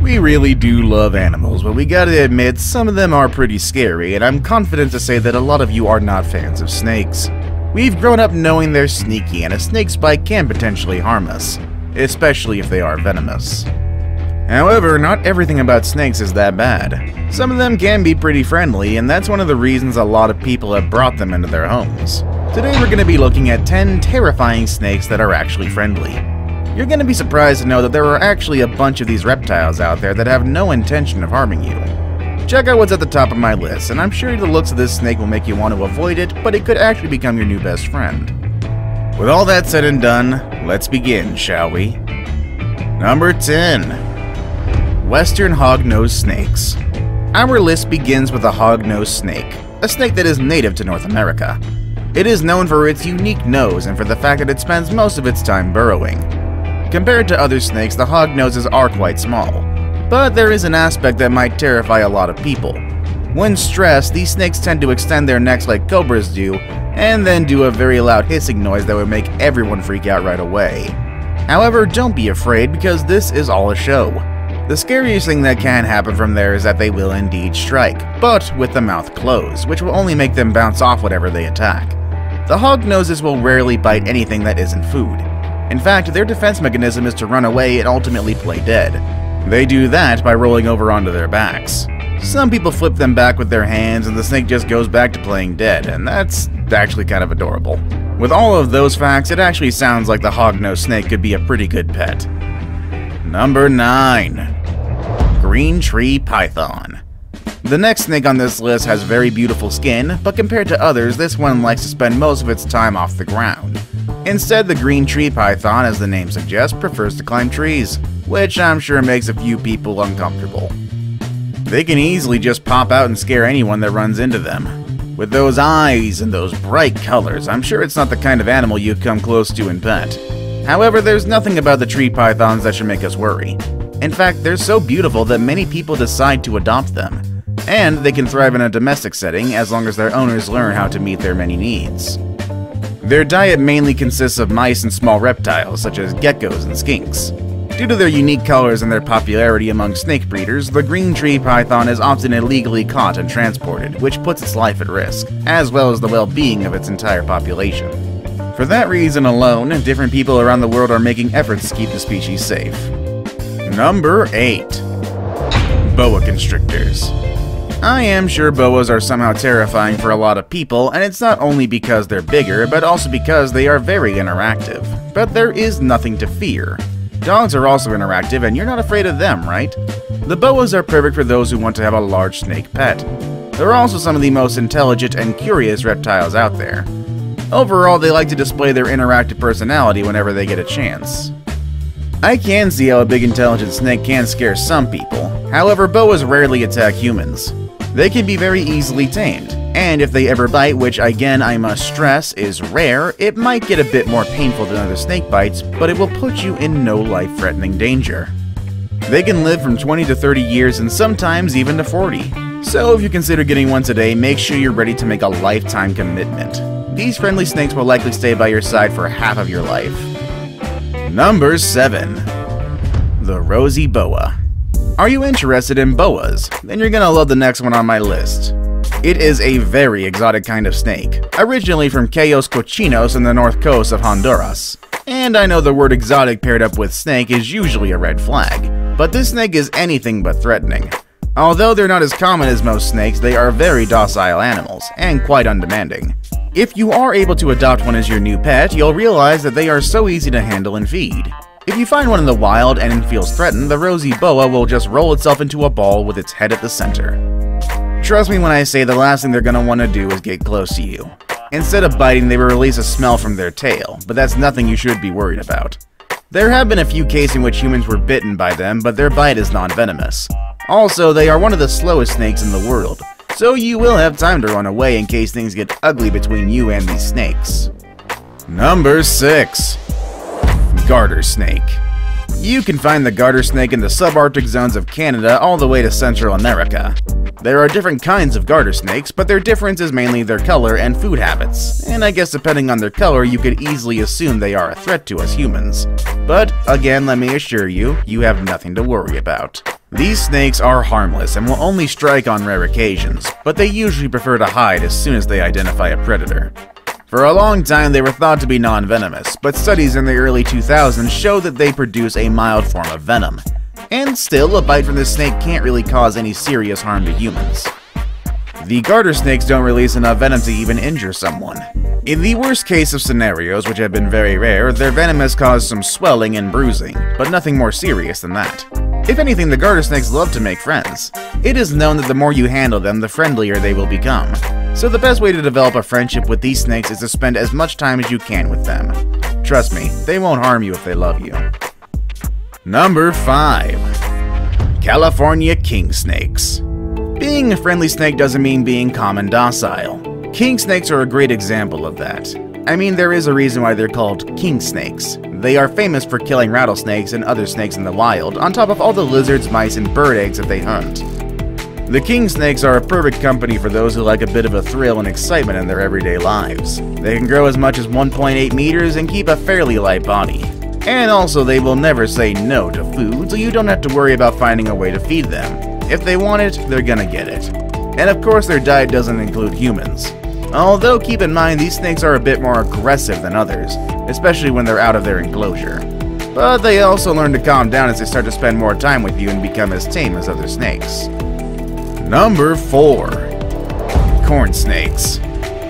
We really do love animals, but we gotta admit some of them are pretty scary, and I'm confident to say that a lot of you are not fans of snakes. We've grown up knowing they're sneaky, and a snake's bite can potentially harm us, especially if they are venomous. However, not everything about snakes is that bad. Some of them can be pretty friendly, and that's one of the reasons a lot of people have brought them into their homes. Today we're going to be looking at 10 terrifying snakes that are actually friendly. You're going to be surprised to know that there are actually a bunch of these reptiles out there that have no intention of harming you. Check out what's at the top of my list, and I'm sure the looks of this snake will make you want to avoid it, but it could actually become your new best friend. With all that said and done, let's begin, shall we? Number 10. Western Hognose Snakes. Our list begins with a hognose snake, a snake that is native to North America. It is known for its unique nose and for the fact that it spends most of its time burrowing. Compared to other snakes, the hognoses are quite small, but there is an aspect that might terrify a lot of people. When stressed, these snakes tend to extend their necks like cobras do, and then do a very loud hissing noise that would make everyone freak out right away. However, don't be afraid, because this is all a show. The scariest thing that can happen from there is that they will indeed strike, but with the mouth closed, which will only make them bounce off whatever they attack. The hognoses will rarely bite anything that isn't food. In fact, their defense mechanism is to run away and ultimately play dead. They do that by rolling over onto their backs. Some people flip them back with their hands and the snake just goes back to playing dead, and that's actually kind of adorable. With all of those facts, it actually sounds like the hognose snake could be a pretty good pet. Number 9. Green Tree Python. The next snake on this list has very beautiful skin, but compared to others, this one likes to spend most of its time off the ground. Instead, the green tree python, as the name suggests, prefers to climb trees, which I'm sure makes a few people uncomfortable. They can easily just pop out and scare anyone that runs into them. With those eyes and those bright colors, I'm sure it's not the kind of animal you'd come close to and pet. However, there's nothing about the tree pythons that should make us worry. In fact, they're so beautiful that many people decide to adopt them. And they can thrive in a domestic setting as long as their owners learn how to meet their many needs. Their diet mainly consists of mice and small reptiles such as geckos and skinks. Due to their unique colors and their popularity among snake breeders, the green tree python is often illegally caught and transported, which puts its life at risk, as well as the well-being of its entire population. For that reason alone, different people around the world are making efforts to keep the species safe. Number 8. Boa Constrictors. I am sure boas are somehow terrifying for a lot of people, and it's not only because they're bigger, but also because they are very interactive. But there is nothing to fear. Dogs are also interactive, and you're not afraid of them, right? The boas are perfect for those who want to have a large snake pet. They're also some of the most intelligent and curious reptiles out there. Overall, they like to display their interactive personality whenever they get a chance. I can see how a big intelligent snake can scare some people. However, boas rarely attack humans. They can be very easily tamed, and if they ever bite, which again I must stress is rare, it might get a bit more painful than other snake bites, but it will put you in no life-threatening danger. They can live from 20 to 30 years and sometimes even to 40. So if you consider getting one today, make sure you're ready to make a lifetime commitment. These friendly snakes will likely stay by your side for half of your life. Number 7. The Rosy Boa. Are you interested in boas? Then you're gonna love the next one on my list. It is a very exotic kind of snake, originally from Cayos Cochinos in the north coast of Honduras. And I know the word exotic paired up with snake is usually a red flag, but this snake is anything but threatening. Although they're not as common as most snakes, they are very docile animals, and quite undemanding. If you are able to adopt one as your new pet, you'll realize that they are so easy to handle and feed. If you find one in the wild and it feels threatened, the Rosy Boa will just roll itself into a ball with its head at the center. Trust me when I say the last thing they're gonna want to do is get close to you. Instead of biting, they will release a smell from their tail, but that's nothing you should be worried about. There have been a few cases in which humans were bitten by them, but their bite is non-venomous. Also, they are one of the slowest snakes in the world, so you will have time to run away in case things get ugly between you and these snakes. Number 6. Garter Snake. You can find the garter snake in the subarctic zones of Canada all the way to Central America. There are different kinds of garter snakes, but their difference is mainly their color and food habits, and I guess depending on their color you could easily assume they are a threat to us humans. But again, let me assure you, you have nothing to worry about. These snakes are harmless and will only strike on rare occasions, but they usually prefer to hide as soon as they identify a predator. For a long time they were thought to be non-venomous, but studies in the early 2000s show that they produce a mild form of venom. And still, a bite from this snake can't really cause any serious harm to humans. The garter snakes don't release enough venom to even injure someone. In the worst case of scenarios, which have been very rare, their venom has caused some swelling and bruising, but nothing more serious than that. If anything, the garter snakes love to make friends. It is known that the more you handle them, the friendlier they will become. So the best way to develop a friendship with these snakes is to spend as much time as you can with them. Trust me, they won't harm you if they love you. Number 5. California king snakes. Being a friendly snake doesn't mean being calm and docile. King snakes are a great example of that. I mean, there is a reason why they're called king snakes. They are famous for killing rattlesnakes and other snakes in the wild, on top of all the lizards, mice, and bird eggs that they hunt. The king snakes are a perfect company for those who like a bit of a thrill and excitement in their everyday lives. They can grow as much as 1.8 meters and keep a fairly light body. And also, they will never say no to food, so you don't have to worry about finding a way to feed them. If they want it, they're gonna get it. And of course, their diet doesn't include humans. Although, keep in mind, these snakes are a bit more aggressive than others, especially when they're out of their enclosure. But they also learn to calm down as they start to spend more time with you and become as tame as other snakes. Number 4. Corn snakes.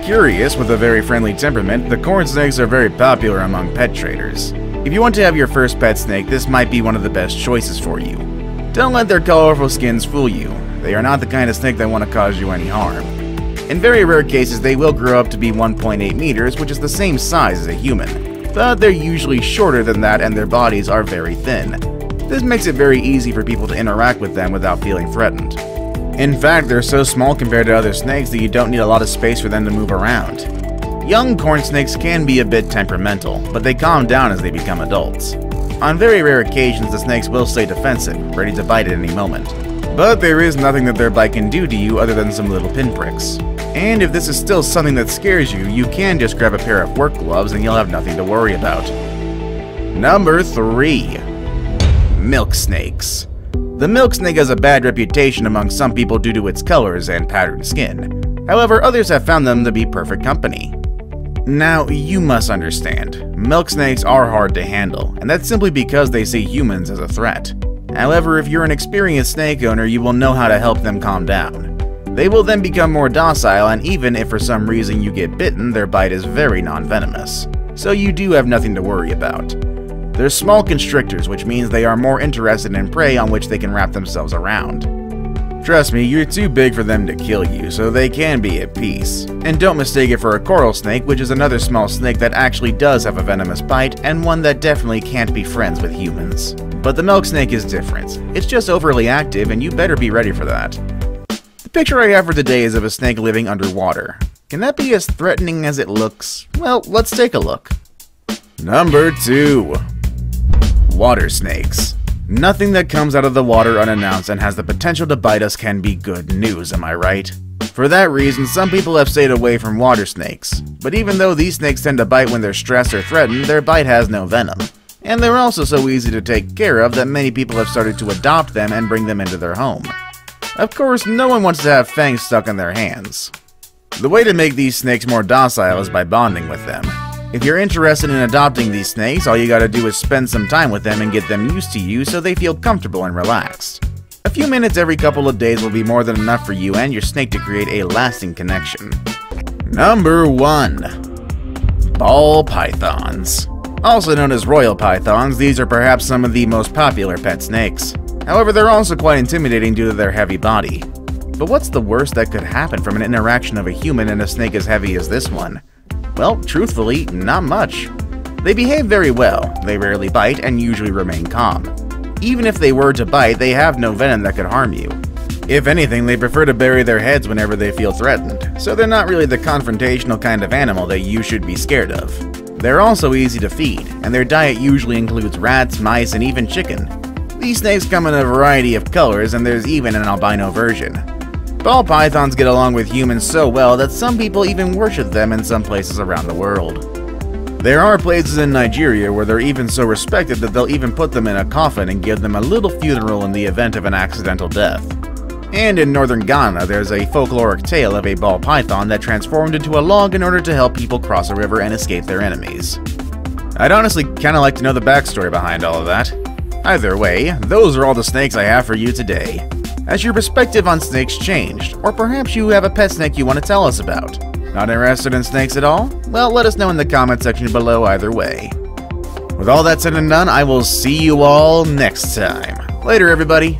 Curious, with a very friendly temperament, the corn snakes are very popular among pet traders. If you want to have your first pet snake, this might be one of the best choices for you. Don't let their colorful skins fool you. They are not the kind of snake that want to cause you any harm. In very rare cases, they will grow up to be 1.8 meters, which is the same size as a human. But they're usually shorter than that and their bodies are very thin. This makes it very easy for people to interact with them without feeling threatened. In fact, they're so small compared to other snakes that you don't need a lot of space for them to move around. Young corn snakes can be a bit temperamental, but they calm down as they become adults. On very rare occasions, the snakes will stay defensive, ready to bite at any moment. But there is nothing that their bite can do to you other than some little pinpricks. And if this is still something that scares you, you can just grab a pair of work gloves and you'll have nothing to worry about. Number 3. Milk snakes. The milk snake has a bad reputation among some people due to its colors and patterned skin. However, others have found them to be perfect company. Now, you must understand, milk snakes are hard to handle, and that's simply because they see humans as a threat. However, if you're an experienced snake owner, you will know how to help them calm down. They will then become more docile, and even if for some reason you get bitten, their bite is very non-venomous. So you do have nothing to worry about. They're small constrictors, which means they are more interested in prey on which they can wrap themselves around. Trust me, you're too big for them to kill you, so they can be at peace. And don't mistake it for a coral snake, which is another small snake that actually does have a venomous bite, and one that definitely can't be friends with humans. But the milk snake is different. It's just overly active, and you better be ready for that. The picture I have for today is of a snake living underwater. Can that be as threatening as it looks? Well, let's take a look. Number 2. Water snakes. Nothing that comes out of the water unannounced and has the potential to bite us can be good news, am I right? For that reason, some people have stayed away from water snakes. But even though these snakes tend to bite when they're stressed or threatened, their bite has no venom. And they're also so easy to take care of that many people have started to adopt them and bring them into their home. Of course, no one wants to have fangs stuck in their hands. The way to make these snakes more docile is by bonding with them. If you're interested in adopting these snakes, all you gotta do is spend some time with them and get them used to you so they feel comfortable and relaxed. A few minutes every couple of days will be more than enough for you and your snake to create a lasting connection. Number 1. Ball pythons. Also known as royal pythons, these are perhaps some of the most popular pet snakes. However, they're also quite intimidating due to their heavy body. But what's the worst that could happen from an interaction of a human and a snake as heavy as this one? Well, truthfully, not much. They behave very well, they rarely bite, and usually remain calm. Even if they were to bite, they have no venom that could harm you. If anything, they prefer to bury their heads whenever they feel threatened, so they're not really the confrontational kind of animal that you should be scared of. They're also easy to feed, and their diet usually includes rats, mice, and even chicken. These snakes come in a variety of colors, and there's even an albino version. Ball pythons get along with humans so well that some people even worship them in some places around the world. There are places in Nigeria where they're even so respected that they'll even put them in a coffin and give them a little funeral in the event of an accidental death. And in northern Ghana, there's a folkloric tale of a ball python that transformed into a log in order to help people cross a river and escape their enemies. I'd honestly kinda like to know the backstory behind all of that. Either way, those are all the snakes I have for you today. Has your perspective on snakes changed? Or perhaps you have a pet snake you want to tell us about? Not interested in snakes at all? Well, let us know in the comment section below either way. With all that said and done, I will see you all next time. Later, everybody.